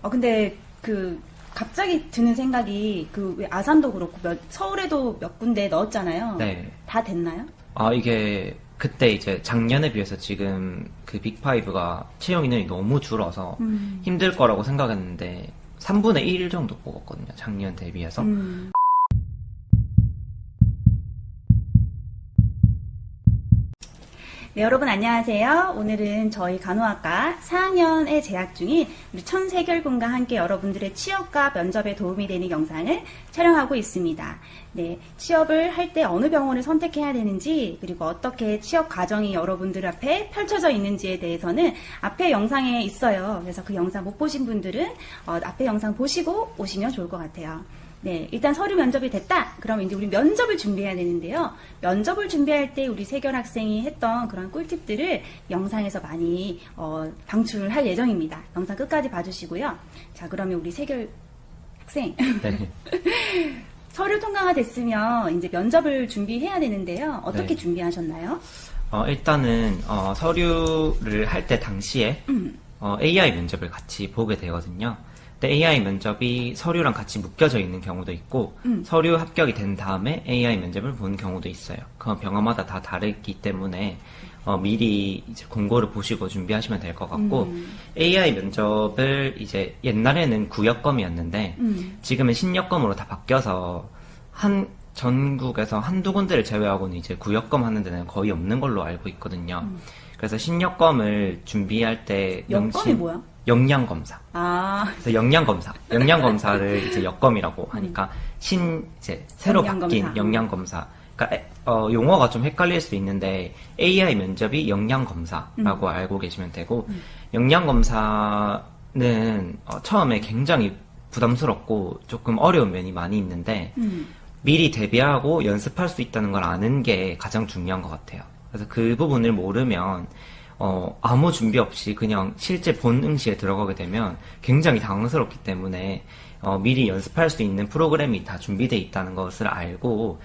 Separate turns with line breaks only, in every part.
근데 갑자기 드는 생각이 왜 아산도 그렇고 서울에도 몇 군데 넣었잖아요.
네.
다 됐나요?
이게 그때 이제 작년에 비해서 지금 그 빅5가 채용 인원이 너무 줄어서 힘들 거라고 생각했는데 3분의 1 정도 뽑았거든요. 작년 대비해서.
네, 여러분 안녕하세요. 오늘은 저희 간호학과 4학년에 재학 중인 우리 천세결군과 함께 여러분들의 취업과 면접에 도움이 되는 영상을 촬영하고 있습니다. 네, 취업을 할 때 어느 병원을 선택해야 되는지, 그리고 어떻게 취업 과정이 여러분들 앞에 펼쳐져 있는지에 대해서는 앞에 영상에 있어요. 그래서 그 영상 못 보신 분들은 앞에 영상 보시고 오시면 좋을 것 같아요. 네, 일단 서류 면접이 됐다. 그럼 이제 우리 면접을 준비해야 되는데요. 면접을 준비할 때 우리 세결 학생이 했던 그런 꿀팁들을 영상에서 많이 방출을 할 예정입니다. 영상 끝까지 봐주시고요. 자, 그러면 우리 세결 학생
네.
서류 통과가 됐으면 이제 면접을 준비해야 되는데요. 어떻게
네.
준비하셨나요?
일단은 서류를 할 때 당시에 AI 면접을 같이 보게 되거든요. 근데 AI 면접이 서류랑 같이 묶여져 있는 경우도 있고 서류 합격이 된 다음에 AI 면접을 보는 경우도 있어요. 그건 병원마다 다 다르기 때문에 미리 이제 공고를 보시고 준비하시면 될 것 같고 AI 면접을 이제 옛날에는 구여검이었는데 지금은 신여검으로 다 바뀌어서 전국에서 한두 군데를 제외하고는 이제 구여검 하는 데는 거의 없는 걸로 알고 있거든요. 그래서 신여검을 준비할 때
여검이 뭐야?
영양검사. 그래서 영양검사를 이제 여검이라고 하니까 이제 새로 바뀐 영양검사. 그러니까 용어가 좀 헷갈릴 수 있는데 AI 면접이 영양검사라고 알고 계시면 되고 영양검사는 처음에 굉장히 부담스럽고 조금 어려운 면이 많이 있는데 미리 대비하고 연습할 수 있다는 걸 아는 게 가장 중요한 것 같아요. 그래서 그 부분을 모르면 아무 준비 없이 그냥 실제 본 응시에 들어가게 되면 굉장히 당황스럽기 때문에 미리 연습할 수 있는 프로그램이 다 준비되어 있다는 것을 알고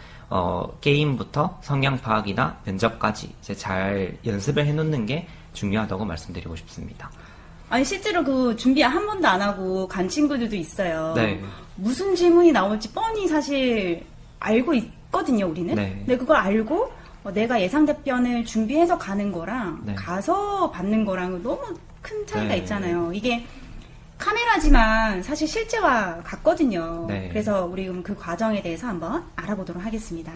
게임부터 성향 파악이나 면접까지 이제 잘 연습을 해놓는 게 중요하다고 말씀드리고 싶습니다.
아니 실제로 준비 한 번도 안 하고 간 친구들도 있어요.
네.
무슨 질문이 나올지 뻔히 사실 알고 있거든요, 우리는.
네.
근데 그걸 알고 내가 예상 답변을 준비해서 가는 거랑
네.
가서 받는 거랑 너무 큰 차이가
네.
있잖아요. 이게 카메라지만 사실 실제와 같거든요.
네.
그래서 우리 그 과정에 대해서 한번 알아보도록 하겠습니다.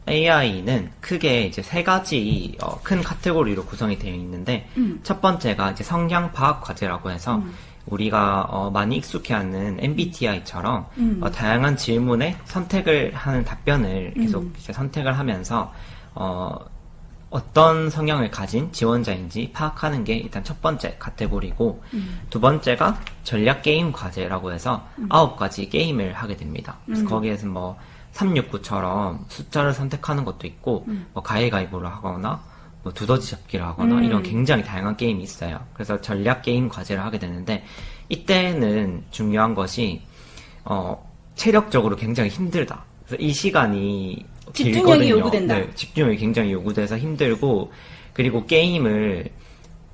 AI는 크게 이제 세 가지 큰 카테고리로 구성이 되어 있는데 첫 번째가 이제 성향 파악 과제라고 해서 우리가 많이 익숙해하는 MBTI처럼 다양한 질문에 선택을 하는 답변을 계속 이제 선택을 하면서 어떤 성향을 가진 지원자인지 파악하는 게 일단 첫 번째 카테고리고 두 번째가 전략 게임 과제라고 해서 9가지 게임을 하게 됩니다. 그래서 거기에서 뭐 369처럼 숫자를 선택하는 것도 있고 뭐 가위가위보를 하거나 뭐 두더지 잡기를 하거나 이런 굉장히 다양한 게임이 있어요. 그래서 전략 게임 과제를 하게 되는데 이때는 중요한 것이 체력적으로 굉장히 힘들다. 그래서 이 시간이
집중력이
길거든요.
요구된다.
네, 집중력이 굉장히 요구돼서 힘들고 그리고 게임을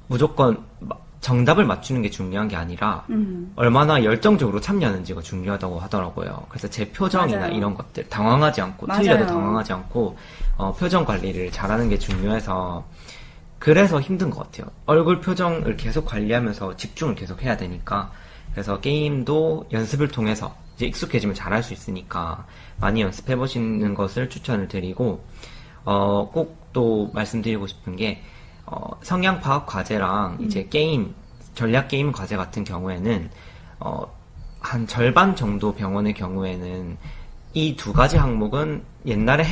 무조건 정답을 맞추는 게 중요한 게 아니라 얼마나 열정적으로 참여하는지가 중요하다고 하더라고요. 그래서 제 표정이나
맞아요.
이런 것들 당황하지 않고
맞아요.
틀려도 당황하지 않고 표정 관리를 잘하는 게 중요해서 그래서 힘든 것 같아요. 얼굴 표정을 계속 관리하면서 집중을 계속 해야 되니까 그래서 게임도 연습을 통해서 이제 익숙해지면 잘할 수 있으니까 많이 연습해 보시는 것을 추천을 드리고 꼭 또 말씀드리고 싶은 게 성향 파악 과제랑 이제 게임 전략 게임 과제 같은 경우에는 한 절반 정도 병원의 경우에는 이 두 가지 항목은 옛날에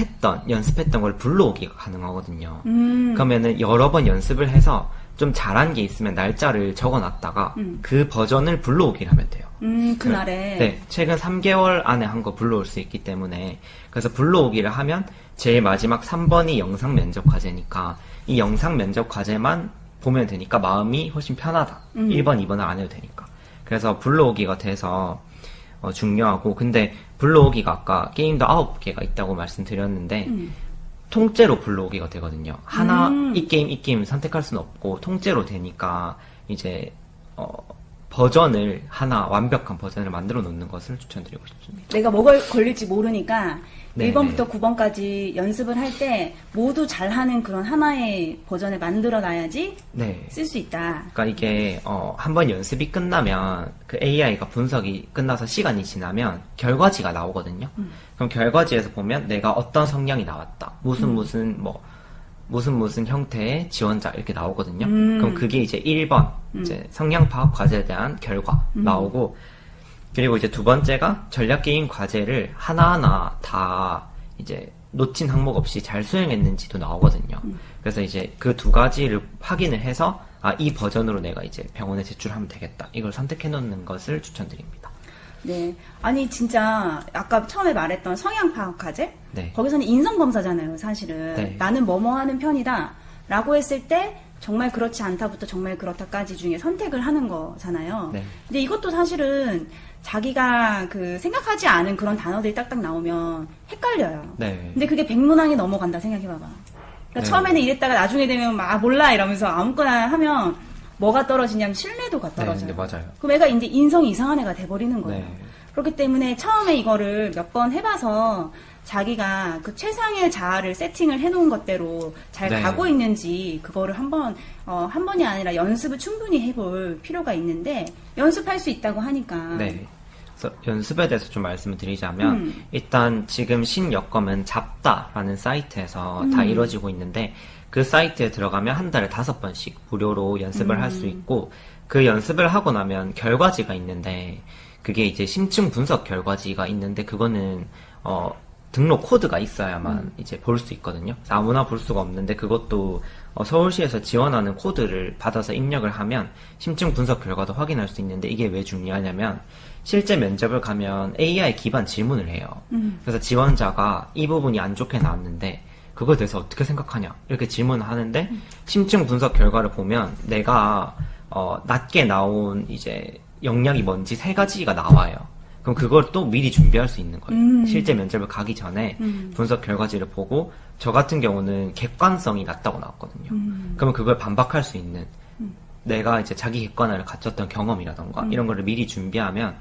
연습했던 걸 불러오기가 가능하거든요. 그러면은 여러 번 연습을 해서 좀 잘한 게 있으면 날짜를 적어놨다가 그 버전을 불러오기를 하면 돼요.
그날에.
네, 최근 3개월 안에 한 거 불러올 수 있기 때문에 그래서 불러오기를 하면 제일 마지막 3번이 영상 면접 과제니까 이 영상 면접 과제만 보면 되니까 마음이 훨씬 편하다. 1번, 2번을 안 해도 되니까. 그래서 불러오기가 돼서 중요하고 근데 불러오기가 아까 게임도 9개가 있다고 말씀드렸는데 통째로 불러오기가 되거든요. 하나 이 게임 선택할 수는 없고 통째로 되니까 이제 버전을 하나 완벽한 버전을 만들어 놓는 것을 추천드리고 싶습니다.
내가 뭐가 걸릴지 모르니까
네.
1번부터 9번까지 연습을 할 때 모두 잘하는 그런 하나의 버전을 만들어 놔야지
네.
쓸 수 있다.
그러니까 이게 한번 연습이 끝나면 그 AI가 분석이 끝나서 시간이 지나면 결과지가 나오거든요. 그럼 결과지에서 보면 내가 어떤 성향이 나왔다. 무슨 형태의 지원자 이렇게 나오거든요. 그럼 그게 이제 1번 이제 성향 파악 과제에 대한 결과 나오고, 그리고 이제 두 번째가 전략 게임 과제를 하나하나 다 이제 놓친 항목 없이 잘 수행했는지도 나오거든요. 그래서 이제 그 두 가지를 확인을 해서 이 버전으로 내가 이제 병원에 제출하면 되겠다. 이걸 선택해 놓는 것을 추천드립니다.
네. 아니, 진짜, 아까 처음에 말했던 성향 파악 과제?
네.
거기서는 인성검사잖아요, 사실은.
네.
나는 뭐뭐 하는 편이다. 라고 했을 때, 정말 그렇지 않다부터 정말 그렇다까지 중에 선택을 하는 거잖아요.
네.
근데 이것도 사실은 자기가 생각하지 않은 그런 단어들이 딱딱 나오면 헷갈려요.
네.
근데 그게 백문항이 넘어간다 생각해봐봐. 그러니까
네.
처음에는 이랬다가 나중에 되면 몰라 이러면서 아무거나 하면 뭐가 떨어지냐면 신뢰도가 떨어져요.
네, 맞아요.
그럼 애가 이제 인성이 이상한 애가 돼버리는 거예요.
네.
그렇기 때문에 처음에 이거를 몇 번 해봐서 자기가 그 최상의 자아를 세팅을 해놓은 것대로 잘
네.
가고 있는지 그거를 한 번이 아니라 연습을 충분히 해볼 필요가 있는데 연습할 수 있다고 하니까.
네. 그래서 연습에 대해서 좀 말씀을 드리자면 일단 지금 신여검은 잡다라는 사이트에서 다 이루어지고 있는데 그 사이트에 들어가면 한 달에 5번씩 무료로 연습을 할 수 있고, 그 연습을 하고 나면 결과지가 있는데 그게 이제 심층 분석 결과지가 있는데 그거는 등록 코드가 있어야만 이제 볼 수 있거든요. 아무나 볼 수가 없는데 그것도 서울시에서 지원하는 코드를 받아서 입력을 하면 심층 분석 결과도 확인할 수 있는데, 이게 왜 중요하냐면 실제 면접을 가면 AI 기반 질문을 해요. 그래서 지원자가 이 부분이 안 좋게 나왔는데 그거에 대해서 어떻게 생각하냐 이렇게 질문을 하는데 심층 분석 결과를 보면 내가 낮게 나온 이제 역량이 뭔지 3가지가 나와요. 그럼 그걸 또 미리 준비할 수 있는 거예요. 실제 면접을 가기 전에 분석 결과지를 보고, 저 같은 경우는 객관성이 낮다고 나왔거든요. 그러면 그걸 반박할 수 있는 내가 이제 자기 객관화를 갖췄던 경험이라던가 이런 거를 미리 준비하면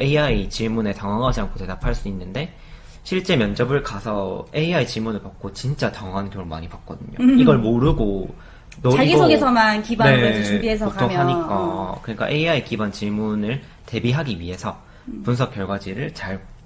AI 질문에 당황하지 않고 대답할 수 있는데, 실제 면접을 가서 AI 질문을 받고 진짜 당황하는 경우를 많이 봤거든요. 이걸 모르고
자기소개서만 기반으로 해서
네,
준비해서
보통
가면
하니까 그러니까 AI 기반 질문을 대비하기 위해서 분석 결과지를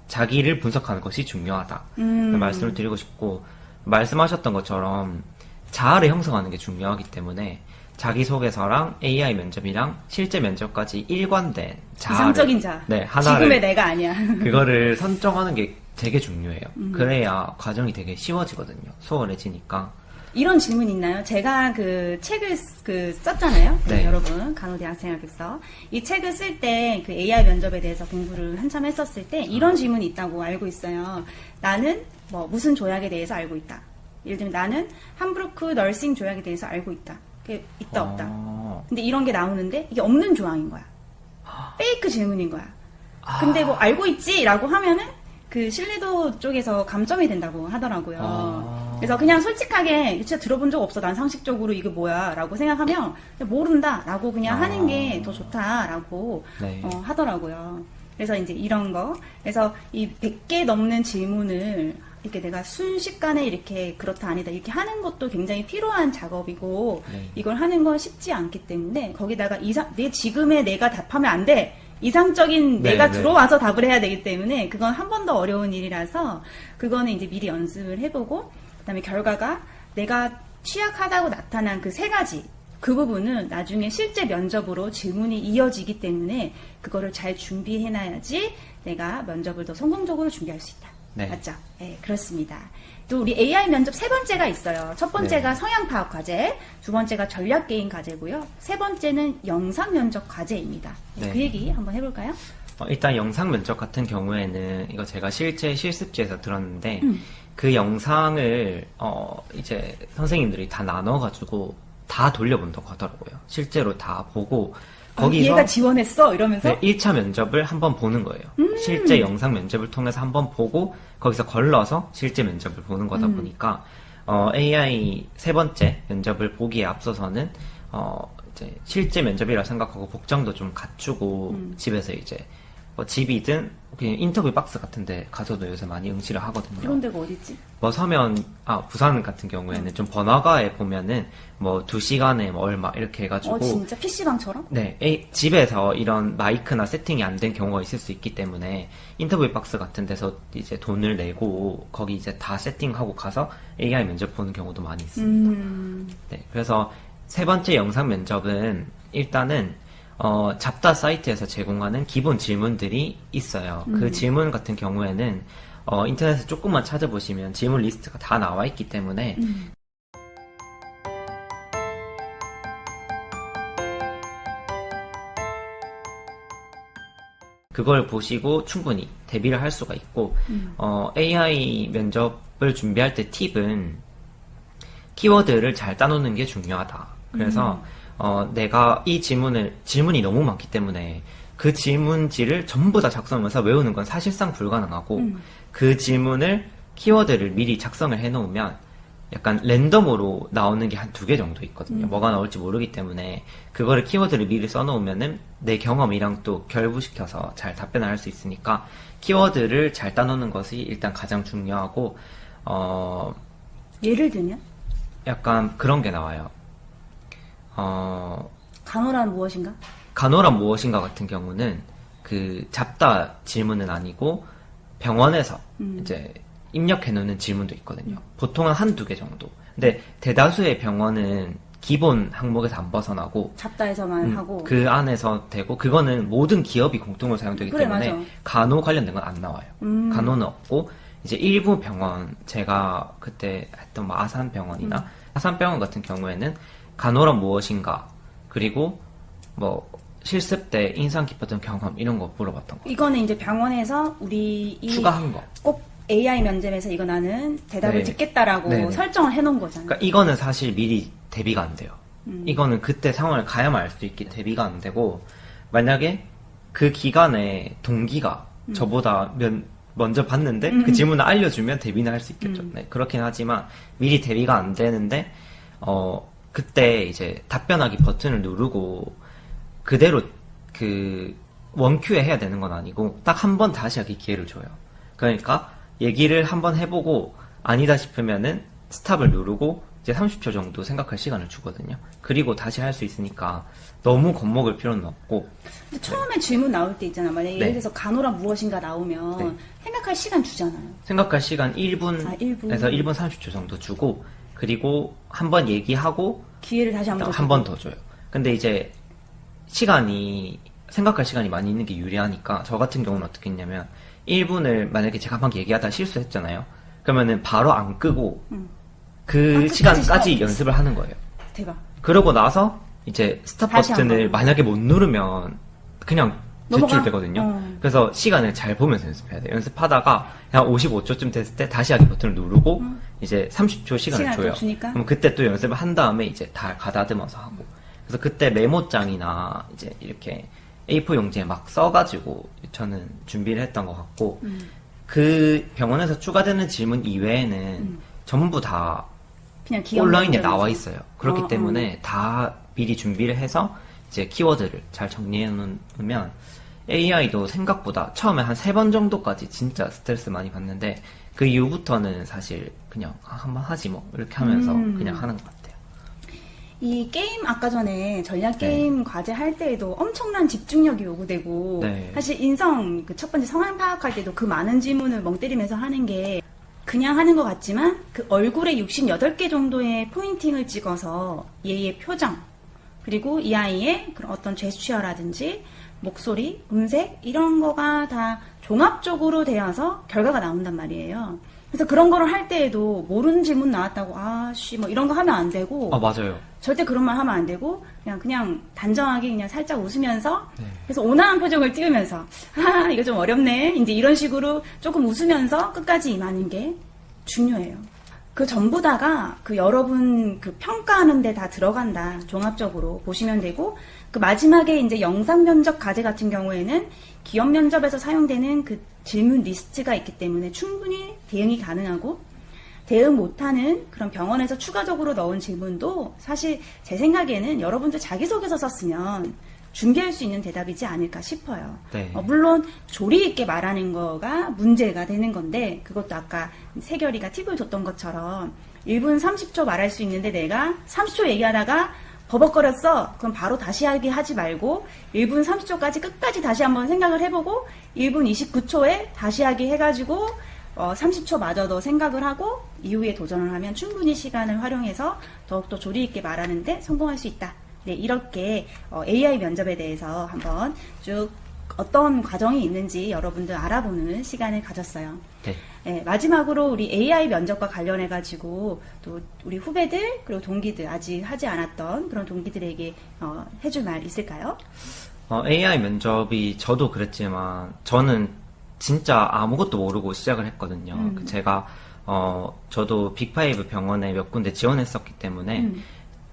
자기를 분석하는 것이 중요하다 말씀을 드리고 싶고, 말씀하셨던 것처럼 자아를 형성하는 게 중요하기 때문에 자기소개서랑 AI 면접이랑 실제 면접까지 일관된 자아를,
이상적인 자.
네, 하나를,
지금의 내가 아니야.
그거를 선정하는 게 되게 중요해요. 그래야 과정이 되게 쉬워지거든요. 수월해지니까.
이런 질문 있나요? 제가 책을 썼잖아요.
네.
여러분, 간호대학생학에서. 이 책을 쓸 때 그 AI 면접에 대해서 공부를 한참 했었을 때 이런 질문이 있다고 알고 있어요. 나는 무슨 조약에 대해서 알고 있다. 예를 들면 나는 함부르크 널싱 조약에 대해서 알고 있다. 그게 있다 없다. 근데 이런 게 나오는데 이게 없는 조항인 거야. 페이크 질문인 거야. 근데 알고 있지라고 하면은 그 신뢰도 쪽에서 감점이 된다고 하더라고요. 그래서 그냥 솔직하게 진짜 들어본 적 없어. 난 상식적으로 이게 뭐야 라고 생각하면 모른다 라고 그냥 하는 게 더 좋다라고
네.
하더라고요. 그래서 이제 이런 거. 그래서 이 100개 넘는 질문을 이렇게 내가 순식간에 이렇게 그렇다 아니다 이렇게 하는 것도 굉장히 필요한 작업이고
네.
이걸 하는 건 쉽지 않기 때문에 거기다가 지금의 내가 답하면 안 돼. 이상적인
네,
내가
네.
들어와서 답을 해야 되기 때문에 그건 한 번 더 어려운 일이라서 그거는 이제 미리 연습을 해보고, 그다음에 결과가 내가 취약하다고 나타난 그 3가지 그 부분은 나중에 실제 면접으로 질문이 이어지기 때문에 그거를 잘 준비해놔야지 내가 면접을 더 성공적으로 준비할 수 있다.
네.
맞죠? 네, 그렇습니다. 또 우리 AI 면접 3번째가 있어요. 첫 번째가
네.
성향 파악 과제, 두 번째가 전략 게임 과제고요. 세 번째는 영상 면접 과제입니다.
네.
그 얘기 한번 해볼까요?
일단 영상 면접 같은 경우에는 이거 제가 실제 실습지에서 들었는데 그 영상을 이제 선생님들이 다 나눠가지고 다 돌려본다고 하더라고요. 실제로 다 보고 거기서
얘가 지원했어 이러면서
네, 1차 면접을 한번 보는 거예요. 실제 영상 면접을 통해서 한번 보고 거기서 걸러서 실제 면접을 보는 거다 보니까 AI 3번째 면접을 보기에 앞서서는 이제 실제 면접이라 생각하고 복장도 좀 갖추고 집에서 이제 뭐 집이든 그냥 인터뷰 박스 같은데 가서도 요새 많이 응시를 하거든요.
그런 데가 어딨지?
뭐 서면 부산 같은 경우에는 좀 번화가에 보면은 뭐 2시간에 뭐 얼마 이렇게 해가지고
진짜 PC방처럼?
네, 집에서 이런 마이크나 세팅이 안 된 경우가 있을 수 있기 때문에 인터뷰 박스 같은 데서 이제 돈을 내고 거기 이제 다 세팅하고 가서 AI 면접 보는 경우도 많이 있습니다. 네, 그래서 세 번째 영상 면접은 일단은 잡다 사이트에서 제공하는 기본 질문들이 있어요. 그 질문 같은 경우에는 인터넷에 조금만 찾아보시면 질문 리스트가 다 나와 있기 때문에 그걸 보시고 충분히 대비를 할 수가 있고 AI 면접을 준비할 때 팁은 키워드를 잘 따놓는 게 중요하다. 그래서 내가 이 질문이 너무 많기 때문에 그 질문지를 전부 다 작성해서 외우는 건 사실상 불가능하고 그 질문을 키워드를 미리 작성을 해놓으면 약간 랜덤으로 나오는 게 한 2개 정도 있거든요. 뭐가 나올지 모르기 때문에 그거를 키워드를 미리 써놓으면은 내 경험이랑 또 결부시켜서 잘 답변을 할 수 있으니까 키워드를 잘 따놓는 것이 일단 가장 중요하고
예를 들면?
약간 그런 게 나와요.
간호란 무엇인가?
간호란 무엇인가 같은 경우는 그 잡다 질문은 아니고 병원에서 이제 입력해놓는 질문도 있거든요. 보통은 1-2개 정도. 근데 대다수의 병원은 기본 항목에서 안 벗어나고
잡다에서만 하고
그 안에서 되고 그거는 모든 기업이 공통으로 사용되기
그래,
때문에
맞아.
간호 관련된 건 안 나와요. 간호는 없고 이제 일부 병원 제가 그때 했던 뭐 아산병원이나 아산병원 같은 경우에는 간호란 무엇인가 그리고 뭐 실습 때 인상 깊었던 경험 이런 거 물어봤던 거.
이거는 이제 병원에서 우리
추가한 거.
꼭 AI 면접에서 이거 나는 대답을
네.
듣겠다라고
네네.
설정을 해놓은 거잖아요.
그러니까 이거는 사실 미리 대비가 안 돼요. 이거는 그때 상황을 가야만 알 수 있게 대비가 안 되고 만약에 그 기간에 동기가 저보다 먼저 봤는데 그 질문을 알려주면 대비는 할 수 있겠죠. 네, 그렇긴 하지만 미리 대비가 안 되는데 그때 이제 답변하기 버튼을 누르고 그대로 그 원큐에 해야 되는 건 아니고 딱 한 번 다시 하기 기회를 줘요. 그러니까 얘기를 한번 해보고 아니다 싶으면은 스탑을 누르고 이제 30초 정도 생각할 시간을 주거든요. 그리고 다시 할 수 있으니까 너무 겁먹을 필요는 없고.
근데 처음에 질문 나올 때 있잖아. 만약에 예를
네.
들어서 간호란 무엇인가 나오면
네.
생각할 시간 주잖아요.
생각할 시간 1분에서 1분 30초 정도 주고 그리고 한번 얘기하고
기회를 다시 한 번 더
한 번 더 줘요. 근데 이제 생각할 시간이 많이 있는 게 유리하니까 저 같은 경우는 어떻게 했냐면 1분을 만약에 제가 막 얘기하다 실수했잖아요. 그러면은 바로 안 끄고 그
끝까지
시간까지
시작.
연습을 하는 거예요.
대박.
그러고 나서 이제 스탑
다시 한
버튼을
번.
만약에 못 누르면 그냥
넘어가?
제출되거든요. 그래서 시간을 잘 보면서 연습해야 돼요. 연습하다가 한 55초쯤 됐을 때 다시 하기 버튼을 누르고 이제 30초 시간을
시간을
줘요.
또 주니까?
그럼 그때 또 연습을 한 다음에 이제 다 가다듬어서 하고. 그래서 그때 메모장이나 이제 이렇게 A4 용지에 막 써가지고 저는 준비를 했던 것 같고 그 병원에서 추가되는 질문 이외에는 전부 다
그냥 기억
온라인에
면접이죠.
나와 있어요. 그렇기 때문에 다 미리 준비를 해서 이제 키워드를 잘 정리해 놓으면 AI도 생각보다 처음에 한 3번 정도까지 진짜 스트레스 많이 받는데 그 이후부터는 사실 그냥 한번 하지 뭐 이렇게 하면서 그냥 하는 것 같아요.
이 게임 아까 전에 전략 게임 과제 할 때에도 엄청난 집중력이 요구되고
네.
사실 인성 그 첫 번째 성향 파악할 때도 그 많은 질문을 멍 때리면서 하는 게 그냥 하는 것 같지만 그 얼굴에 68개 정도의 포인팅을 찍어서 얘의 표정 그리고 이 아이의 그런 어떤 제스처라든지 목소리, 음색 이런 거가 다 종합적으로 되어서 결과가 나온단 말이에요. 그래서 그런 거를 할 때에도 모르는 질문 나왔다고 아씨 뭐 이런 거 하면 안 되고
맞아요.
절대 그런 말 하면 안 되고 그냥 단정하게 그냥 살짝 웃으면서 그래서 온화한 표정을 띄우면서 아 이거 좀 어렵네 이제 이런 식으로 조금 웃으면서 끝까지 임하는 게 중요해요. 그 전부 다가 그 여러분 그 평가하는 데 다 들어간다. 종합적으로 보시면 되고 그 마지막에 이제 영상 면접 과제 같은 경우에는 기업 면접에서 사용되는 그 질문 리스트가 있기 때문에 충분히 대응이 가능하고 대응 못하는 그런 병원에서 추가적으로 넣은 질문도 사실 제 생각에는 여러분들 자기소개서 썼으면 준비할 수 있는 대답이지 않을까 싶어요.
네.
물론 조리 있게 말하는 거가 문제가 되는 건데 그것도 아까 세결이가 팁을 줬던 것처럼 1분 30초 말할 수 있는데 내가 30초 얘기하다가 버벅거렸어. 그럼 바로 다시 하지 말고 1분 30초까지 끝까지 다시 한번 생각을 해보고 1분 29초에 다시 하기 해가지고 30초마저도 생각을 하고 이후에 도전을 하면 충분히 시간을 활용해서 더욱더 조리 있게 말하는데 성공할 수 있다. 네, 이렇게 AI 면접에 대해서 한번 쭉 어떤 과정이 있는지 여러분들 알아보는 시간을 가졌어요.
네.
네, 마지막으로 우리 AI 면접과 관련해가지고 또 우리 후배들 그리고 동기들 아직 하지 않았던 그런 동기들에게 해줄 말 있을까요?
AI 면접이 저도 그랬지만 저는 진짜 아무것도 모르고 시작을 했거든요. 제가 저도 빅5 병원에 몇 군데 지원했었기 때문에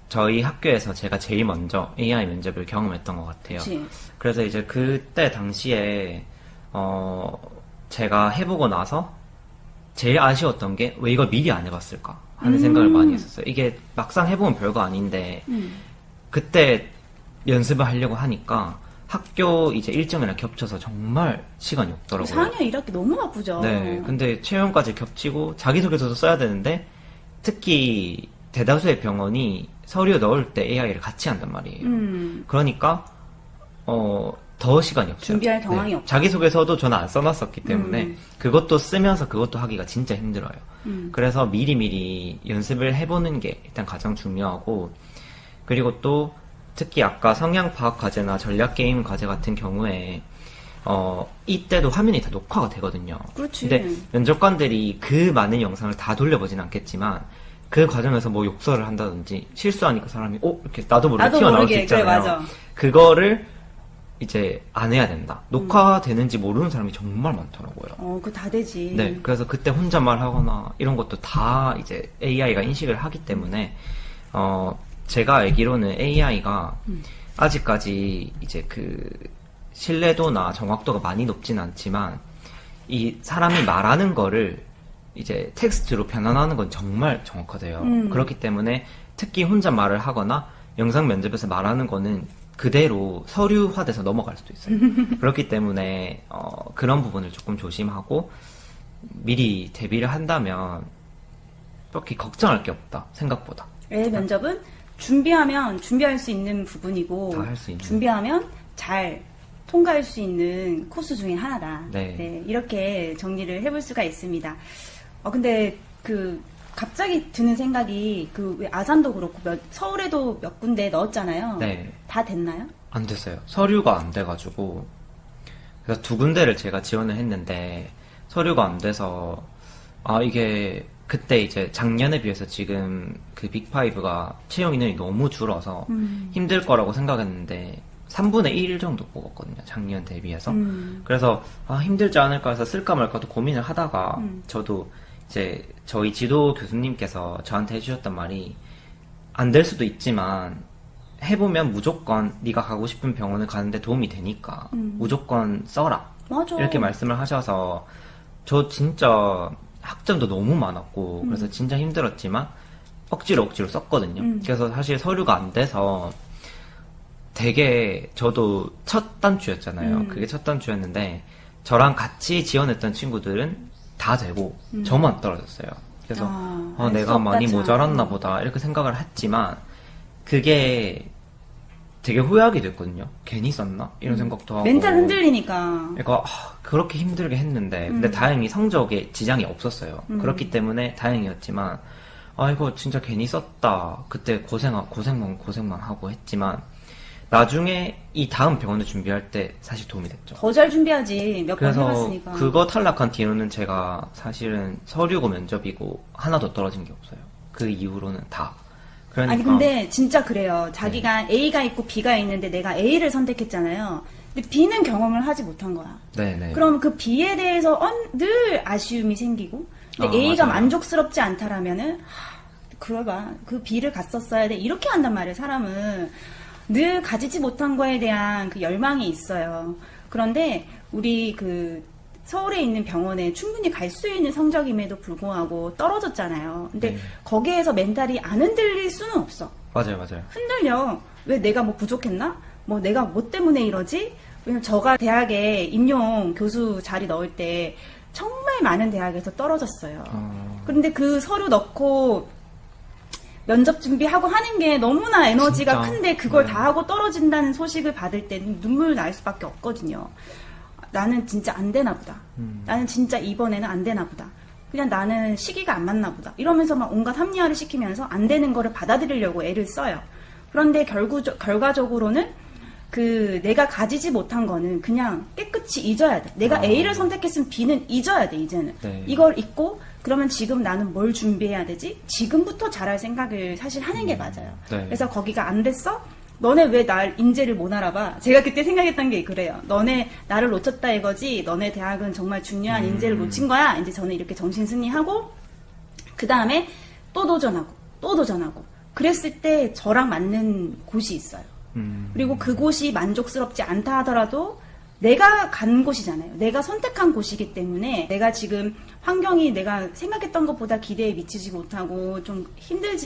저희 학교에서 제가 제일 먼저 AI 면접을 경험했던 것 같아요.
그치.
그래서 이제 그때 당시에 제가 해보고 나서 제일 아쉬웠던 게 왜 이걸 미리 안 해봤을까 하는 생각을 많이 했었어요. 이게 막상 해보면 별거 아닌데 그때 연습을 하려고 하니까 학교 이제 일정이랑 겹쳐서 정말 시간이 없더라고요.
4학년 1학기 너무 바쁘죠.
네, 근데 체험까지 겹치고 자기소개서도 써야 되는데 특히 대다수의 병원이 서류 넣을 때 AI를 같이 한단 말이에요. 그러니까 더 시간이 없어요.
준비할 경황이 없죠.
자기소개서도 저는 안 써놨었기 때문에 그것도 쓰면서 그것도 하기가 진짜 힘들어요. 그래서 미리미리 연습을 해보는 게 일단 가장 중요하고 그리고 또 특히 아까 성향 파악 과제나 전략 게임 과제 같은 경우에 이때도 화면이 다 녹화가 되거든요.
그렇지.
근데 면접관들이 그 많은 영상을 다 돌려보진 않겠지만 그 과정에서 뭐 욕설을 한다든지 실수하니까 사람이 이렇게 나도 모르게 튀어나올 수 있잖아요.
그래, 맞아.
그거를 이제 안 해야 된다. 녹화되는지 모르는 사람이 정말 많더라고요.
그거 다 되지.
네, 그래서 그때 혼잣말 하거나 이런 것도 다 이제 AI가 인식을 하기 때문에 제가 알기로는 AI가 아직까지 이제 그 신뢰도나 정확도가 많이 높진 않지만 이 사람이 말하는 거를 이제 텍스트로 변환하는 건 정말 정확하대요. 그렇기 때문에 특히 혼자 말을 하거나 영상 면접에서 말하는 거는 그대로 서류화돼서 넘어갈 수도 있어요. 그렇기 때문에 그런 부분을 조금 조심하고 미리 대비를 한다면 그렇게 걱정할 게 없다 생각보다.
AI 면접은 준비하면 준비할 수 있는 부분이고
다 할 수 있는.
준비하면 잘 통과할 수 있는 코스 중에 하나다.
네.
이렇게 정리를 해볼 수가 있습니다. 근데 갑자기 드는 생각이 왜 아산도 그렇고 서울에도 몇 군데 넣었잖아요.
네.
다 됐나요?
안 됐어요. 서류가 안 돼가지고 그래서 2군데를 제가 지원을 했는데 서류가 안 돼서 이게 그때 이제 작년에 비해서 지금 그 빅5가 채용 인원이 너무 줄어서 힘들 거라고 생각했는데 3분의 1 정도 뽑았거든요. 작년 대비해서. 그래서 힘들지 않을까 해서 쓸까 말까도 고민을 하다가 저도 이제 저희 지도 교수님께서 저한테 해주셨던 말이 안 될 수도 있지만 해보면 무조건 네가 가고 싶은 병원을 가는데 도움이 되니까 무조건 써라.
맞아.
이렇게 말씀을 하셔서 저 진짜 학점도 너무 많았고 그래서 진짜 힘들었지만 억지로 썼거든요. 그래서 사실 서류가 안 돼서 되게 저도 첫 단추였잖아요. 그게 첫 단추였는데 저랑 같이 지원했던 친구들은 다 되고 저만 떨어졌어요. 그래서 내가 많이 모자랐나 보다 이렇게 생각을 했지만 그게 되게 후회하게 됐거든요. 괜히 썼나? 이런 생각도 하고
멘탈 흔들리니까.
그러니까 그렇게 힘들게 했는데 근데 다행히 성적에 지장이 없었어요. 그렇기 때문에 다행이었지만 이거 진짜 괜히 썼다. 그때 고생만 하고 했지만 나중에 이 다음 병원을 준비할 때 사실 도움이 됐죠.
더 잘 준비하지. 몇 번
그래서
해봤으니까.
그거 탈락한 뒤로는 제가 사실은 서류고 면접이고 하나도 떨어진 게 없어요. 그 이후로는 다. 그러니까
아니 근데 진짜 그래요. 자기가 A가 있고 B가 있는데 내가 A를 선택했잖아요. 근데 B는 경험을 하지 못한 거야.
네네.
그럼 그 B에 대해서 늘 아쉬움이 생기고 근데 A가
맞아요.
만족스럽지 않다라면은 그래봐 그 B를 갔었어야 돼 이렇게 한단 말이에요. 사람은 늘 가지지 못한 거에 대한 그 열망이 있어요. 그런데 우리 서울에 있는 병원에 충분히 갈 수 있는 성적임에도 불구하고 떨어졌잖아요. 근데
네.
거기에서 멘탈이 안 흔들릴 수는 없어.
맞아요, 맞아요.
흔들려. 왜 내가 뭐 부족했나? 뭐 내가 뭐 때문에 이러지? 왜냐면 저가 대학에 임용 교수 자리 넣을 때 정말 많은 대학에서 떨어졌어요. 그런데 그 서류 넣고 면접 준비하고 하는 게 너무나 에너지가
진짜.
큰데 그걸
네.
다 하고 떨어진다는 소식을 받을 때 눈물 날 수밖에 없거든요. 나는 진짜 안 되나 보다. 나는 진짜 이번에는 안 되나 보다. 그냥 나는 시기가 안 맞나 보다. 이러면서 막 온갖 합리화를 시키면서 안 되는 거를 받아들이려고 애를 써요. 그런데 결과적으로는 내가 가지지 못한 거는 그냥 깨끗이 잊어야 돼. 내가 A를 선택했으면 B는 잊어야 돼, 이제는.
네.
이걸 잊고, 그러면 지금 나는 뭘 준비해야 되지? 지금부터 잘할 생각을 사실 하는 게 맞아요.
네.
그래서 거기가 안 됐어? 너네 왜 날 인재를 못 알아봐? 제가 그때 생각했던 게 그래요. 너네 나를 놓쳤다 이거지. 너네 대학은 정말 중요한 인재를 놓친 거야. 이제 저는 이렇게 정신승리하고 그 다음에 또 도전하고 그랬을 때 저랑 맞는 곳이 있어요. 그리고 그곳이 만족스럽지 않다 하더라도 내가 간 곳이잖아요. 내가 선택한 곳이기 때문에 내가 지금 환경이 내가 생각했던 것보다 기대에 미치지 못하고 좀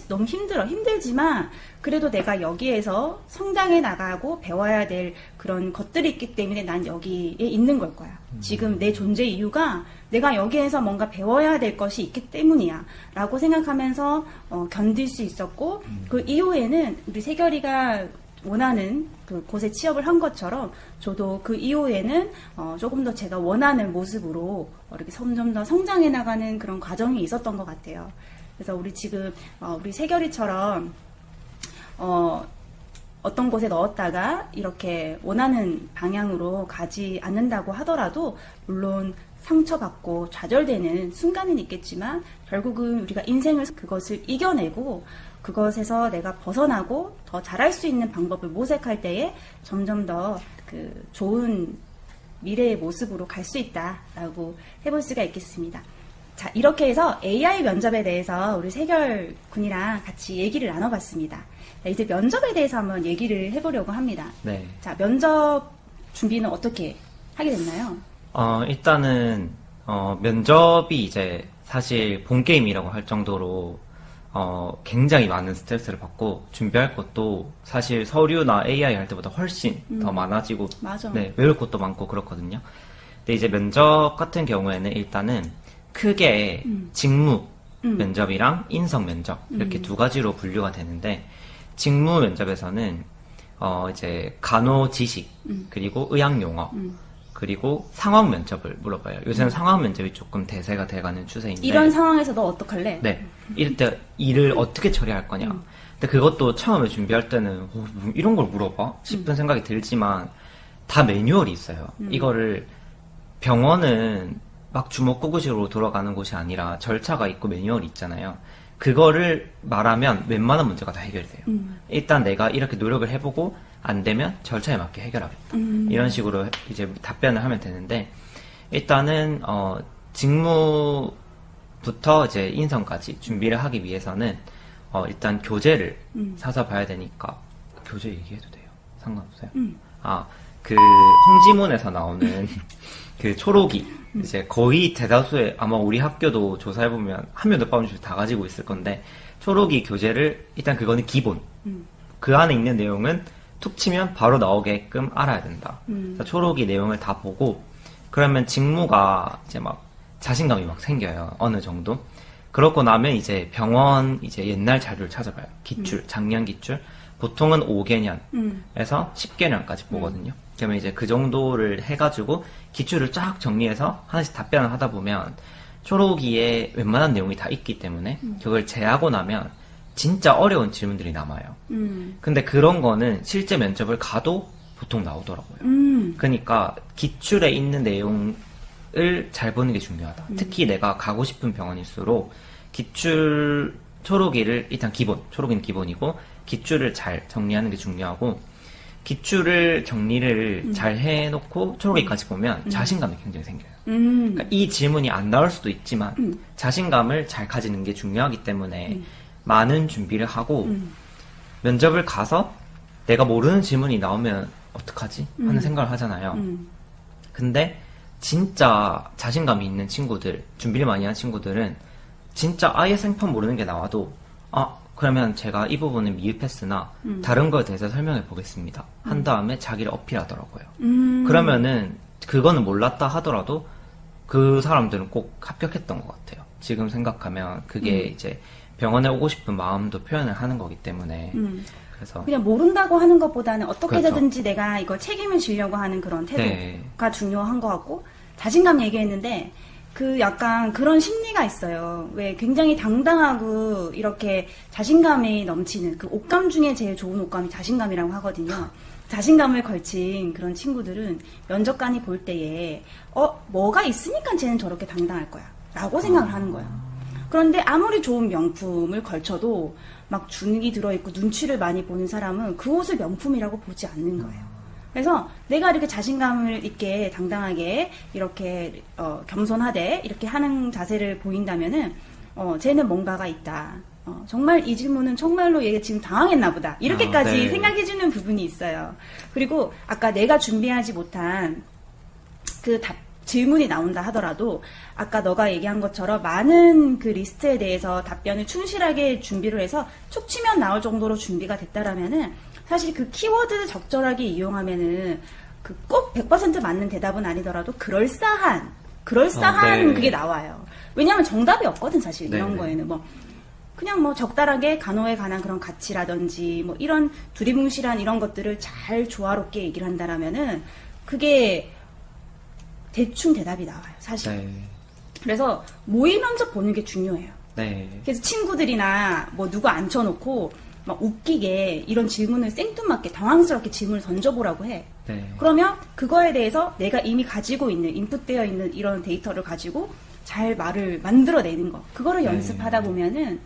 너무 힘들지만 그래도 내가 여기에서 성장해 나가고 배워야 될 그런 것들이 있기 때문에 난 여기에 있는 걸 거야. 지금 내 존재 이유가 내가 여기에서 뭔가 배워야 될 것이 있기 때문이야. 라고 생각하면서 견딜 수 있었고 그 이후에는 우리 세결이가 원하는 그 곳에 취업을 한 것처럼 저도 그 이후에는 조금 더 제가 원하는 모습으로 이렇게 점점 더 성장해 나가는 그런 과정이 있었던 것 같아요. 그래서 우리 지금 우리 세결이처럼 어떤 곳에 넣었다가 이렇게 원하는 방향으로 가지 않는다고 하더라도 물론 상처받고 좌절되는 순간은 있겠지만 결국은 우리가 인생을 그것을 이겨내고 그것에서 내가 벗어나고 더 잘할 수 있는 방법을 모색할 때에 점점 더 그 좋은 미래의 모습으로 갈 수 있다라고 해볼 수가 있겠습니다. 자, 이렇게 해서 AI 면접에 대해서 우리 세결 군이랑 같이 얘기를 나눠봤습니다. 자, 이제 면접에 대해서 한번 얘기를 해보려고 합니다.
네.
자, 면접 준비는 어떻게 하게 됐나요?
일단은, 면접이 이제 사실 본게임이라고 할 정도로, 굉장히 많은 스트레스를 받고 준비할 것도 사실 서류나 AI 할 때보다 훨씬 더 많아지고,
맞아.
네, 외울 것도 많고 그렇거든요. 근데 이제 면접 같은 경우에는 일단은 크게 직무 면접이랑 인성 면접 이렇게 두 가지로 분류가 되는데 직무 면접에서는 이제 간호 지식 그리고 의학 용어 그리고 상황 면접을 물어봐요. 요새는 상황 면접이 조금 대세가 돼가는 추세인데
이런 상황에서 너 어떡할래?
네. 이럴 때 일을 어떻게 처리할 거냐. 근데 그것도 처음에 준비할 때는 뭐 이런 걸 물어봐? 싶은 생각이 들지만 다 매뉴얼이 있어요. 이거를 병원은 막 주먹구구식으로 돌아가는 곳이 아니라 절차가 있고 매뉴얼이 있잖아요. 그거를 말하면 웬만한 문제가 다 해결이 돼요. 일단 내가 이렇게 노력을 해보고 안 되면 절차에 맞게 해결하겠다. 이런 식으로 이제 답변을 하면 되는데 일단은 직무부터 이제 인성까지 준비를 하기 위해서는 일단 교재를 사서 봐야 되니까 교재 얘기해도 돼요? 상관없어요? 그 홍지문에서 나오는 그 초록이 이제 거의 대다수의 아마 우리 학교도 조사해보면 한 명도 빠짐없이 다 가지고 있을 건데 초록이 교재를 일단 그거는 기본 그 안에 있는 내용은 툭 치면 바로 나오게끔 알아야 된다. 그래서 초록이 내용을 다 보고 그러면 직무가 이제 막 자신감이 막 생겨요. 어느 정도. 그러고 나면 이제 병원 이제 옛날 자료를 찾아봐요. 기출, 작년 기출. 보통은 5개년에서 10개년까지 보거든요. 그러면 이제 그 정도를 해가지고 기출을 쫙 정리해서 하나씩 답변을 하다 보면 초록이에 웬만한 내용이 다 있기 때문에 그걸 제하고 나면 진짜 어려운 질문들이 남아요. 근데 그런 거는 실제 면접을 가도 보통 나오더라고요. 그러니까 기출에 있는 내용을 잘 보는 게 중요하다. 특히 내가 가고 싶은 병원일수록 기출 초록이를 일단 기본, 초록이는 기본이고 기출을 잘 정리하는 게 중요하고 기출을 정리를 잘 해놓고 초록이까지 보면 자신감이 굉장히 생겨요. 그러니까 이 질문이 안 나올 수도 있지만 자신감을 잘 가지는 게 중요하기 때문에 많은 준비를 하고 면접을 가서 내가 모르는 질문이 나오면 어떡하지? 하는 생각을 하잖아요. 근데 진짜 자신감이 있는 친구들, 준비를 많이 한 친구들은 진짜 아예 생판 모르는 게 나와도 그러면 제가 이 부분은 미흡했으나 다른 거에 대해서 설명해 보겠습니다. 한 다음에 자기를 어필하더라고요. 그러면은 그거는 몰랐다 하더라도 그 사람들은 꼭 합격했던 것 같아요. 지금 생각하면 그게 이제 병원에 오고 싶은 마음도 표현을 하는 거기 때문에 그래서
그냥 모른다고 하는 것보다는 어떻게
그렇죠.
되든지 내가 이거 책임을 지려고 하는 그런 태도가
네.
중요한 것 같고, 자신감 얘기했는데 그 약간 그런 심리가 있어요. 왜 굉장히 당당하고 이렇게 자신감이 넘치는 그 옷감 중에 제일 좋은 옷감이 자신감이라고 하거든요. 자신감을 걸친 그런 친구들은 면접관이 볼 때에 뭐가 있으니까 쟤는 저렇게 당당할 거야 라고 생각을 하는 거예요. 그런데 아무리 좋은 명품을 걸쳐도 막 주눅이 들어있고 눈치를 많이 보는 사람은 그 옷을 명품이라고 보지 않는 거예요. 그래서 내가 이렇게 자신감을 있게 당당하게 이렇게 겸손하되 이렇게 하는 자세를 보인다면은 쟤는 뭔가가 있다. 정말 이 질문은 정말로 얘가 지금 당황했나 보다. 이렇게까지
네.
생각해주는 부분이 있어요. 그리고 아까 내가 준비하지 못한 그 질문이 나온다 하더라도 아까 너가 얘기한 것처럼 많은 그 리스트에 대해서 답변을 충실하게 준비를 해서 툭 치면 나올 정도로 준비가 됐다라면은 사실 그 키워드 적절하게 이용하면은 그 꼭 100% 맞는 대답은 아니더라도 그럴싸한
네.
그게 나와요. 왜냐하면 정답이 없거든 사실 이런
네.
거에는 그냥 적당하게 간호에 관한 그런 가치라든지 이런 두리뭉실한 이런 것들을 잘 조화롭게 얘기를 한다라면은 그게 대충 대답이 나와요, 사실.
네.
그래서 모의 면접 보는 게 중요해요.
네.
그래서 친구들이나 누구 앉혀놓고 막 웃기게 이런 질문을 생뚱맞게 당황스럽게 질문을 던져보라고 해.
네.
그러면 그거에 대해서 내가 이미 가지고 있는 인풋되어 있는 이런 데이터를 가지고 잘 말을 만들어내는 거. 그거를
네.
연습하다 보면은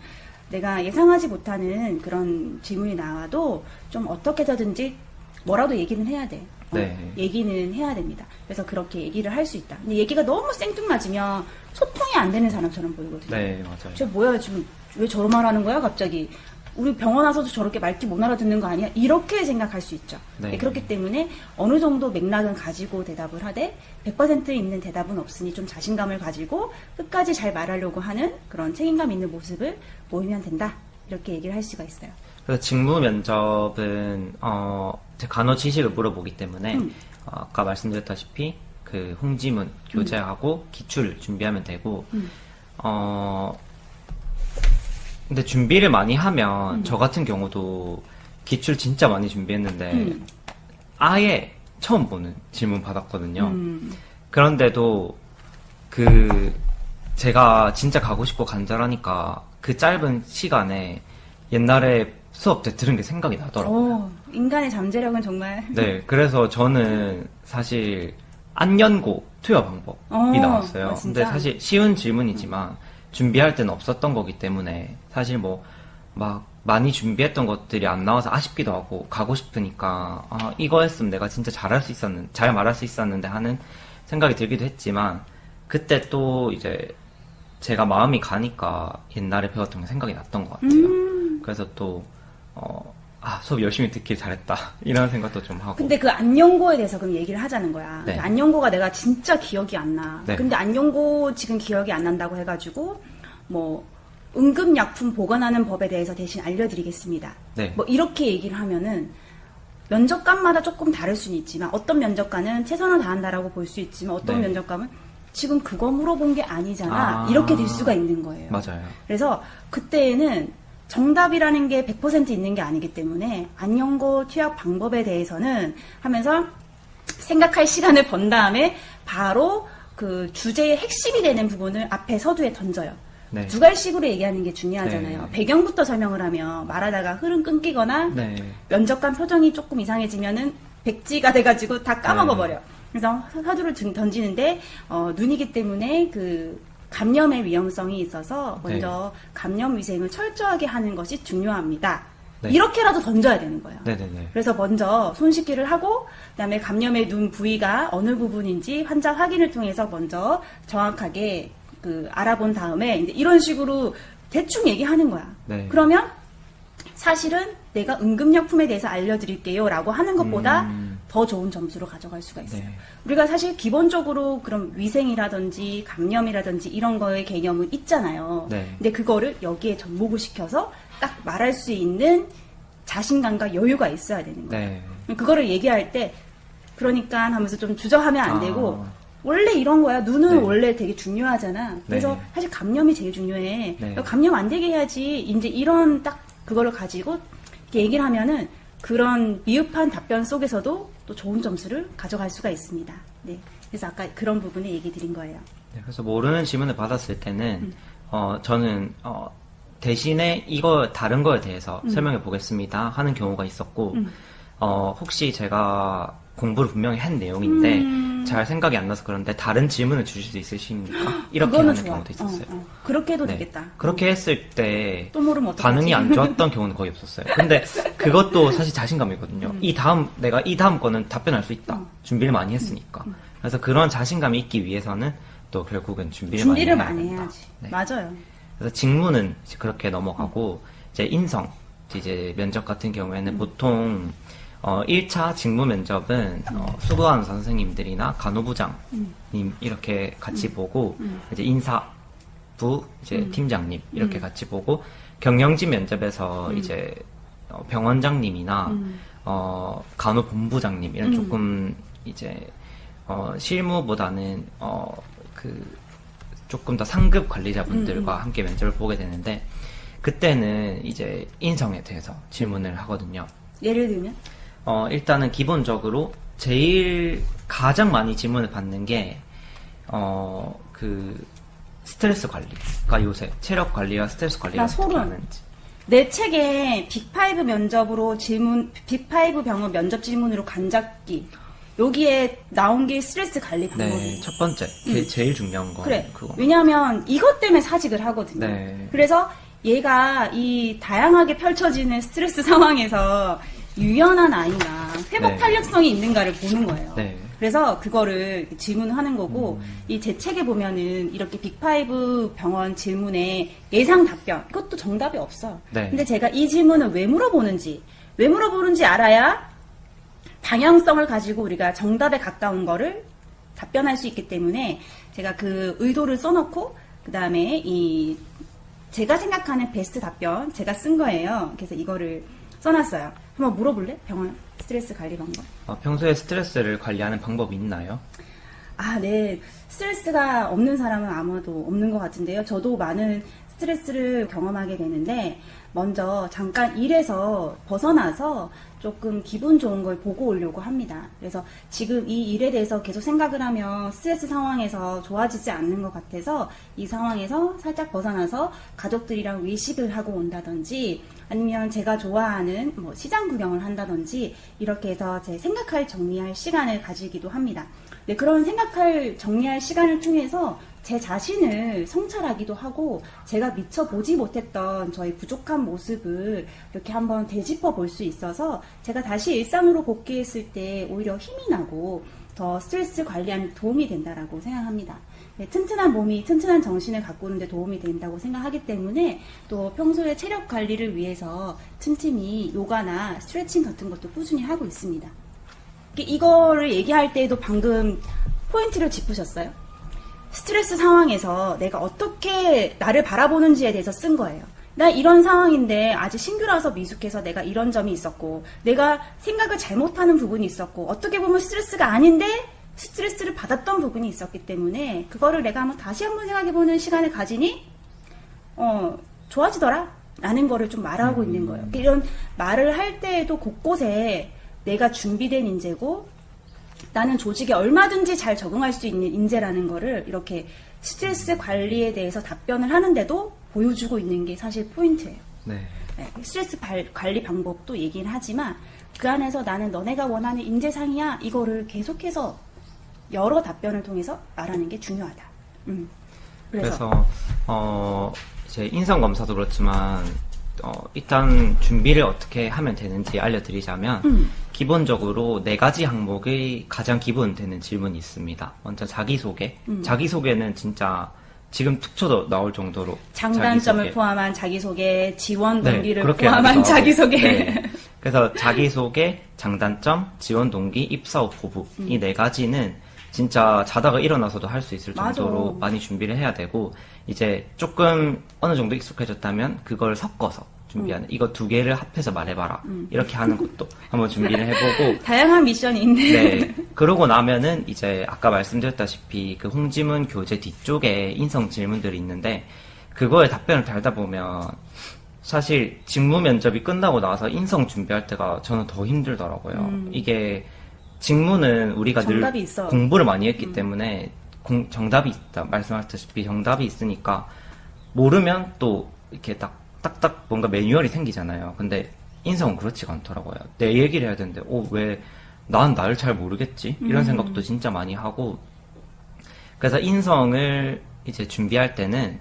내가 예상하지 못하는 그런 질문이 나와도 좀 어떻게 하든지 뭐라도 얘기는 해야 돼.
네.
얘기는 해야 됩니다. 그래서 그렇게 얘기를 할 수 있다. 근데 얘기가 너무 생뚱맞으면 소통이 안 되는 사람처럼 보이거든요.
네, 맞아요.
저 뭐야 지금 왜 저런 말 하는 거야 갑자기. 우리 병원 와서도 저렇게 말귀 못 알아듣는 거 아니야? 이렇게 생각할 수 있죠.
네.
그렇기 때문에 어느 정도 맥락은 가지고 대답을 하되 100% 있는 대답은 없으니 좀 자신감을 가지고 끝까지 잘 말하려고 하는 그런 책임감 있는 모습을 보이면 된다. 이렇게 얘기를 할 수가 있어요.
그래서 직무 면접은 제 간호 지식을 물어보기 때문에 아까 말씀드렸다시피 그 홍지문 교재하고 기출 준비하면 되고 근데 준비를 많이 하면 저 같은 경우도 기출 진짜 많이 준비했는데 아예 처음 보는 질문 받았거든요. 그런데도 제가 진짜 가고 싶고 간절하니까 그 짧은 시간에 옛날에 수업 때 들은 게 생각이 나더라고요.
인간의 잠재력은 정말.
네, 그래서 저는 사실 안연고 투여 방법이 나왔어요. 근데 사실 쉬운 질문이지만 준비할 때는 없었던 거기 때문에 사실 막 많이 준비했던 것들이 안 나와서 아쉽기도 하고 가고 싶으니까 이거 했으면 내가 진짜 잘 말할 수 있었는데 하는 생각이 들기도 했지만 그때 또 이제 제가 마음이 가니까 옛날에 배웠던 게 생각이 났던 것 같아요. 그래서 또 수업 열심히 듣길 잘했다 이런 생각도 좀 하고.
근데 그 안연고에 대해서 그럼 얘기를 하자는 거야.
네.
안연고가 내가 진짜 기억이 안 나.
네.
근데 안연고 지금 기억이 안 난다고 해가지고 응급약품 보관하는 법에 대해서 대신 알려드리겠습니다.
네.
이렇게 얘기를 하면은 면접관마다 조금 다를 수는 있지만 어떤 면접관은 최선을 다한다라고 볼 수 있지만 어떤
네.
면접관은 지금 그거 물어본 게 아니잖아. 이렇게 될 수가 있는 거예요.
맞아요.
그래서 그때에는 정답이라는 게 100% 있는 게 아니기 때문에 안연고 투약 방법에 대해서는 하면서 생각할 시간을 번 다음에 바로 그 주제의 핵심이 되는 부분을 앞에 서두에 던져요.
네.
두 갈식으로 얘기하는 게 중요하잖아요.
네.
배경부터 설명을 하면 말하다가 흐름 끊기거나
네.
면접관 표정이 조금 이상해지면은 백지가 돼가지고 다 까먹어버려. 그래서 서두를 던지는데 눈이기 때문에 그 감염의 위험성이 있어서 먼저 감염 위생을 철저하게 하는 것이 중요합니다.
네.
이렇게라도 던져야 되는 거예요.
네네네.
그래서 먼저 손 씻기를 하고 그다음에 감염의 눈 부위가 어느 부분인지 환자 확인을 통해서 먼저 정확하게 알아본 다음에 이제 이런 식으로 대충 얘기하는 거야.
네.
그러면 사실은 내가 응급약품에 대해서 알려드릴게요 라고 하는 것보다 더 좋은 점수로 가져갈 수가 있어요.
네.
우리가 사실 기본적으로 그런 위생이라든지 감염이라든지 이런 거의 개념은 있잖아요.
네.
근데 그거를 여기에 접목을 시켜서 딱 말할 수 있는 자신감과 여유가 있어야 되는 거예요.
네.
그거를 얘기할 때 그러니까 하면서 좀 주저하면 안 되고
아.
원래 이런 거야. 눈은
네.
원래 되게 중요하잖아. 그래서
네.
사실 감염이 제일 중요해.
네.
감염 안 되게 해야지. 이제 이런 딱 그거를 가지고 이렇게 얘기를 하면은 그런 미흡한 답변 속에서도 또 좋은 점수를 가져갈 수가 있습니다. 네. 그래서 아까 그런 부분에 얘기 드린 거예요.
네, 그래서 모르는 질문을 받았을 때는 저는 대신에 이거 다른 거에 대해서 설명해 보겠습니다 하는 경우가 있었고 혹시 제가 공부를 분명히 한 내용인데 잘 생각이 안 나서 그런데 다른 질문을 주실 수 있으십니까? 이렇게
그거는
하는
좋아.
경우도 있었어요.
그렇게 해도
네.
되겠다.
그렇게 했을 때
또 모르면 어떡하지?
반응이 안 좋았던 경우는 거의 없었어요. 근데 그것도 사실 자신감이거든요. 내가 이 다음 거는 답변할 수 있다. 준비를 많이 했으니까. 그래서 그런 자신감이 있기 위해서는 또 결국은 준비를
많이
된다.
해야지.
네.
맞아요.
그래서 직무는 이제 그렇게 넘어가고 이제 인성 이제 면접 같은 경우에는 보통 1차 직무 면접은 수고하는 선생님들이나 간호부장님 이렇게 같이 보고 이제 인사부 이제 팀장님 이렇게 같이 보고 경영진 면접에서 이제 병원장님이나 간호본부장님 이런 조금 이제 실무보다는 조금 더 상급 관리자분들과 함께 면접을 보게 되는데 그때는 이제 인성에 대해서 질문을 하거든요.
예를 들면?
일단은 기본적으로 가장 많이 질문을 받는 게 스트레스 관리가 요새 체력 관리와 스트레스 관리가
나 소름.
어떻게 하는지.
내 책에 빅5 면접으로 빅5 병원 면접 질문으로 간잡기. 여기에 나온 게 스트레스 관리 방법이에요.
네, 첫 번째. 제일 중요한 거.
그래.
그거.
왜냐하면 이것 때문에 사직을 하거든요.
네.
그래서 얘가 이 다양하게 펼쳐지는 스트레스 상황에서 유연한 아이나 회복
네.
탄력성이 있는가를 보는 거예요.
네.
그래서 그거를 질문하는 거고 이 제 책에 보면은 이렇게 빅5 병원 질문에 예상 답변 그것도 정답이 없어.
네.
근데 제가 이 질문을 왜 물어보는지 알아야 방향성을 가지고 우리가 정답에 가까운 거를 답변할 수 있기 때문에 제가 그 의도를 써놓고 그 다음에 제가 생각하는 베스트 답변 제가 쓴 거예요. 그래서 이거를 써놨어요. 한번 물어볼래? 병원 스트레스 관리 방법.
평소에 스트레스를 관리하는 방법이 있나요?
네. 스트레스가 없는 사람은 아무도 없는 것 같은데요. 저도 많은 스트레스를 경험하게 되는데 먼저 잠깐 일에서 벗어나서 조금 기분 좋은 걸 보고 오려고 합니다. 그래서 지금 이 일에 대해서 계속 생각을 하면 스트레스 상황에서 좋아지지 않는 것 같아서 이 상황에서 살짝 벗어나서 가족들이랑 외식을 하고 온다든지 아니면 제가 좋아하는 시장 구경을 한다든지 이렇게 해서 제 생각할 정리할 시간을 가지기도 합니다. 네, 그런 생각할 정리할 시간을 통해서 제 자신을 성찰하기도 하고 제가 미처 보지 못했던 저의 부족한 모습을 이렇게 한번 되짚어 볼 수 있어서 제가 다시 일상으로 복귀했을 때 오히려 힘이 나고 더 스트레스 관리하는 도움이 된다라고 생각합니다. 네, 튼튼한 몸이 튼튼한 정신을 가꾸는 데 도움이 된다고 생각하기 때문에 또 평소에 체력 관리를 위해서 틈틈이 요가나 스트레칭 같은 것도 꾸준히 하고 있습니다. 이거를 얘기할 때에도 방금 포인트를 짚으셨어요. 스트레스 상황에서 내가 어떻게 나를 바라보는지에 대해서 쓴 거예요. 나 이런 상황인데 아직 신규라서 미숙해서 내가 이런 점이 있었고 내가 생각을 잘못하는 부분이 있었고 어떻게 보면 스트레스가 아닌데 스트레스를 받았던 부분이 있었기 때문에 그거를 내가 다시 한번 생각해보는 시간을 가지니 좋아지더라 라는 거를 좀 말하고 있는 거예요. 이런 말을 할 때에도 곳곳에 내가 준비된 인재고 나는 조직에 얼마든지 잘 적응할 수 있는 인재라는 거를 이렇게 스트레스 관리에 대해서 답변을 하는데도 보여주고 있는 게 사실 포인트예요.
네.
네, 스트레스 관리 방법도 얘기는 하지만 그 안에서 나는 너네가 원하는 인재상이야 이거를 계속해서 여러 답변을 통해서 말하는 게 중요하다.
그래서 이제 인성 검사도 그렇지만 일단 준비를 어떻게 하면 되는지 알려드리자면 기본적으로 4가지 항목의 가장 기본 되는 질문이 있습니다. 먼저 자기소개. 자기소개는 진짜 지금 툭쳐도 나올 정도로
장단점을
자기소개.
포함한 자기소개, 지원 동기를
그렇게
포함한
하기도 하고.
자기소개.
네. 그래서 자기소개, 장단점, 지원 동기, 입사 후 보부 이 네 가지는 진짜 자다가 일어나서도 할 수 있을
맞아.
정도로 많이 준비를 해야 되고 이제 조금 어느 정도 익숙해졌다면 그걸 섞어서 준비하는 이거 두 개를 합해서 말해봐라 이렇게 하는 것도 한번 준비를 해보고
다양한 미션이 있네.
네. 그러고 나면은 이제 아까 말씀드렸다시피 그 홍지문 교재 뒤쪽에 인성 질문들이 있는데 그거에 답변을 달다 보면 사실 직무 면접이 끝나고 나서 인성 준비할 때가 저는 더 힘들더라고요. 이게 직무는 우리가 늘
정답이 있어.
공부를 많이 했기 때문에 정답이 있다. 말씀하셨다시피 정답이 있으니까 모르면 또 이렇게 딱딱 뭔가 매뉴얼이 생기잖아요. 근데 인성은 그렇지가 않더라고요. 내 얘기를 해야 되는데, 왜 난 나를 잘 모르겠지? 이런 생각도 진짜 많이 하고. 그래서 인성을 이제 준비할 때는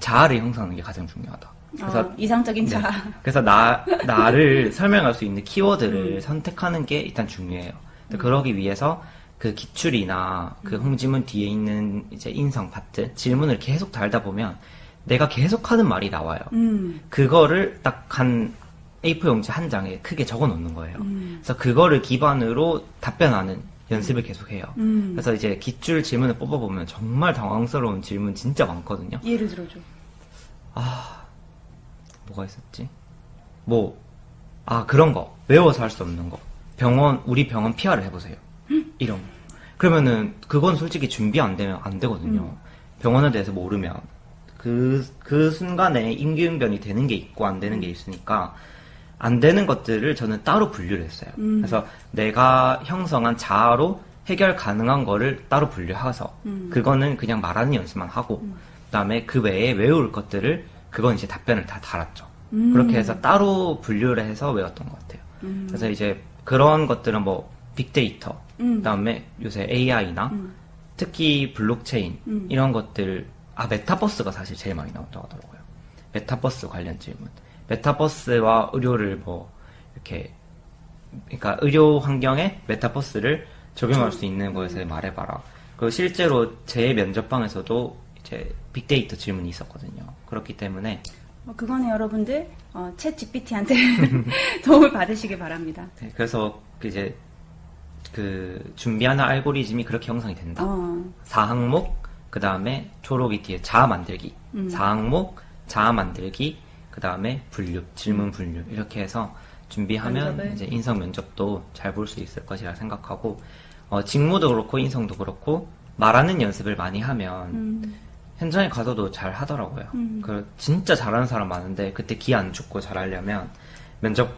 자아를 형성하는 게 가장 중요하다. 그래서
이상적인
네.
자.
그래서 나를 설명할 수 있는 키워드를 선택하는 게 일단 중요해요. 근데 그러기 위해서 그 기출이나 그 홍지문 뒤에 있는 이제 인성 파트, 질문을 계속 달다 보면 내가 계속 하는 말이 나와요. 그거를 딱 한 A4 용지 한 장에 크게 적어 놓는 거예요. 그래서 그거를 기반으로 답변하는 연습을 계속 해요. 그래서 이제 기출 질문을 뽑아보면 정말 당황스러운 질문 진짜 많거든요.
예를 들어줘.
뭐가 있었지? 그런 거. 외워서 할 수 없는 거. 우리 병원 PR을 해보세요. 이런 거. 그러면은, 그건 솔직히 준비 안 되면 안 되거든요. 병원에 대해서 모르면. 그 순간에 임기응변이 되는 게 있고 안 되는 게 있으니까, 안 되는 것들을 저는 따로 분류를 했어요. 그래서 내가 형성한 자아로 해결 가능한 거를 따로 분류해서, 그거는 그냥 말하는 연습만 하고, 그 다음에 그 외에 외울 것들을, 그건 이제 답변을 다 달았죠. 그렇게 해서 따로 분류를 해서 외웠던 것 같아요. 그래서 이제 그런 것들은 빅데이터, 그다음에 요새 AI나 특히 블록체인 이런 것들, 메타버스가 사실 제일 많이 나온다고 하더라고요. 메타버스 관련 질문. 메타버스와 의료를 이렇게, 그러니까 의료 환경에 메타버스를 적용할 수 있는 거에서 말해봐라. 그리고 실제로 제 면접방에서도 이제 빅데이터 질문이 있었거든요. 그렇기 때문에
그거는 여러분들 챗 GPT한테 도움을 받으시기 바랍니다.
네, 그래서 이제 그 준비하는 알고리즘이 그렇게 형성이 된다. 4항목, 그 다음에 초록이 뒤에 자아 만들기, 4항목, 자아 만들기, 그 다음에 분류, 질문 분류 이렇게 해서 준비하면
면접을.
이제 인성 면접도 잘 볼 수 있을 것이라 생각하고 직무도 그렇고 인성도 그렇고 말하는 연습을 많이 하면 현장에 가서도 잘 하더라고요. 진짜 잘하는 사람 많은데 그때 기 안 죽고 잘하려면 면접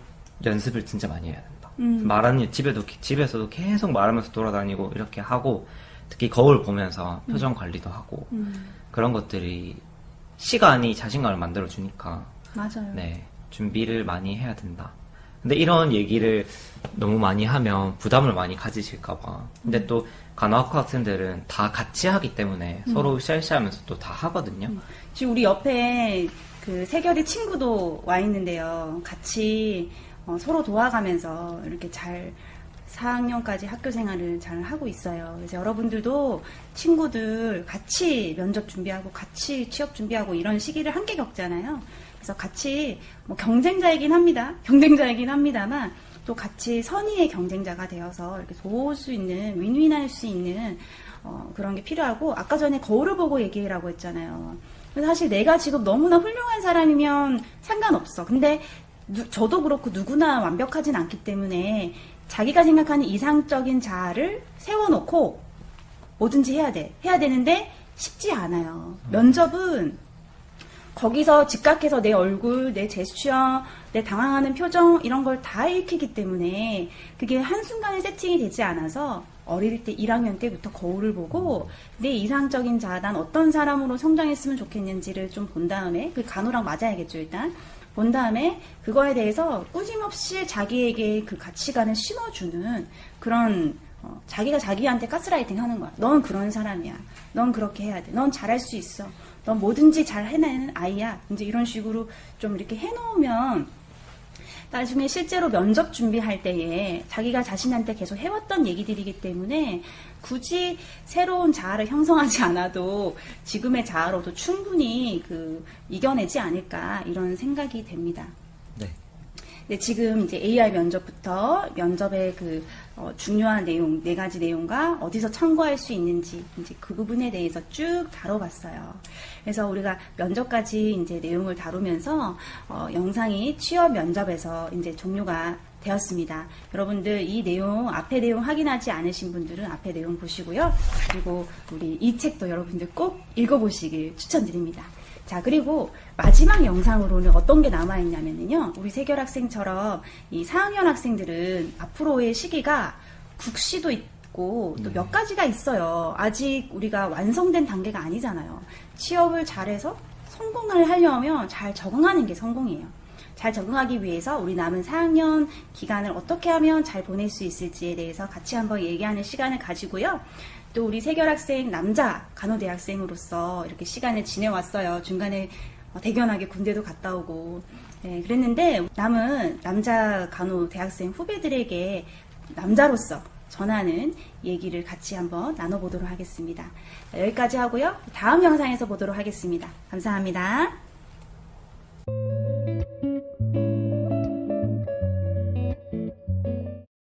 연습을 진짜 많이 해야 된다. 말하는 집에서도 계속 말하면서 돌아다니고 이렇게 하고 특히 거울 보면서 표정 관리도 하고 그런 것들이 시간이 자신감을 만들어 주니까
맞아요.
네, 준비를 많이 해야 된다. 근데 이런 얘기를 너무 많이 하면 부담을 많이 가지실까봐. 근데 또 간호학과 학생들은 다 같이 하기 때문에 서로 쉐어하면서 또 다 하거든요.
지금 우리 옆에 그 세결이 친구도 와 있는데요. 같이 서로 도와가면서 이렇게 잘 4학년까지 학교 생활을 잘 하고 있어요. 그래서 여러분들도 친구들 같이 면접 준비하고 같이 취업 준비하고 이런 시기를 함께 겪잖아요. 그래서 같이 경쟁자이긴 합니다. 경쟁자이긴 합니다만 또 같이 선의의 경쟁자가 되어서 이렇게 도울 수 있는 윈윈할 수 있는 그런 게 필요하고 아까 전에 거울을 보고 얘기라고 했잖아요. 사실 내가 지금 너무나 훌륭한 사람이면 상관없어. 근데 저도 그렇고 누구나 완벽하진 않기 때문에 자기가 생각하는 이상적인 자아를 세워놓고 뭐든지 해야 돼. 해야 되는데 쉽지 않아요. 면접은 거기서 즉각해서 내 얼굴, 내 제스처, 내 당황하는 표정 이런 걸 다 읽히기 때문에 그게 한순간에 세팅이 되지 않아서 어릴 때 1학년 때부터 거울을 보고 내 이상적인 자아, 난 어떤 사람으로 성장했으면 좋겠는지를 좀 본 다음에 그 간호랑 맞아야겠죠 일단. 본 다음에 그거에 대해서 꾸짐없이 자기에게 그 가치관을 심어주는 그런 자기가 자기한테 가스라이팅 하는 거야. 넌 그런 사람이야. 넌 그렇게 해야 돼. 넌 잘할 수 있어. 넌 뭐든지 잘 해내는 아이야. 이제 이런 식으로 좀 이렇게 해놓으면 나중에 실제로 면접 준비할 때에 자기가 자신한테 계속 해왔던 얘기들이기 때문에 굳이 새로운 자아를 형성하지 않아도 지금의 자아로도 충분히 이겨내지 않을까 이런 생각이 됩니다.
네.
네, 지금 이제 AI 면접부터 면접의 중요한 내용, 4가지 내용과 어디서 참고할 수 있는지 이제 그 부분에 대해서 쭉 다뤄봤어요. 그래서 우리가 면접까지 이제 내용을 다루면서 영상이 취업 면접에서 이제 종료가 되었습니다. 여러분들 이 내용, 앞에 내용 확인하지 않으신 분들은 앞에 내용 보시고요. 그리고 우리 이 책도 여러분들 꼭 읽어보시길 추천드립니다. 자, 그리고 마지막 영상으로는 어떤 게 남아있냐면요. 우리 세결학생처럼 이 4학년 학생들은 앞으로의 시기가 국시도 있고 또 몇 가지가 있어요. 아직 우리가 완성된 단계가 아니잖아요. 취업을 잘해서 성공을 하려면 잘 적응하는 게 성공이에요. 잘 적응하기 위해서 우리 남은 4학년 기간을 어떻게 하면 잘 보낼 수 있을지에 대해서 같이 한번 얘기하는 시간을 가지고요. 또 우리 세결학생 남자 간호대학생으로서 이렇게 시간을 지내왔어요. 중간에 대견하게 군대도 갔다 오고 그랬는데 남은 남자 간호대학생 후배들에게 남자로서 전하는 얘기를 같이 한번 나눠보도록 하겠습니다. 여기까지 하고요. 다음 영상에서 보도록 하겠습니다. 감사합니다.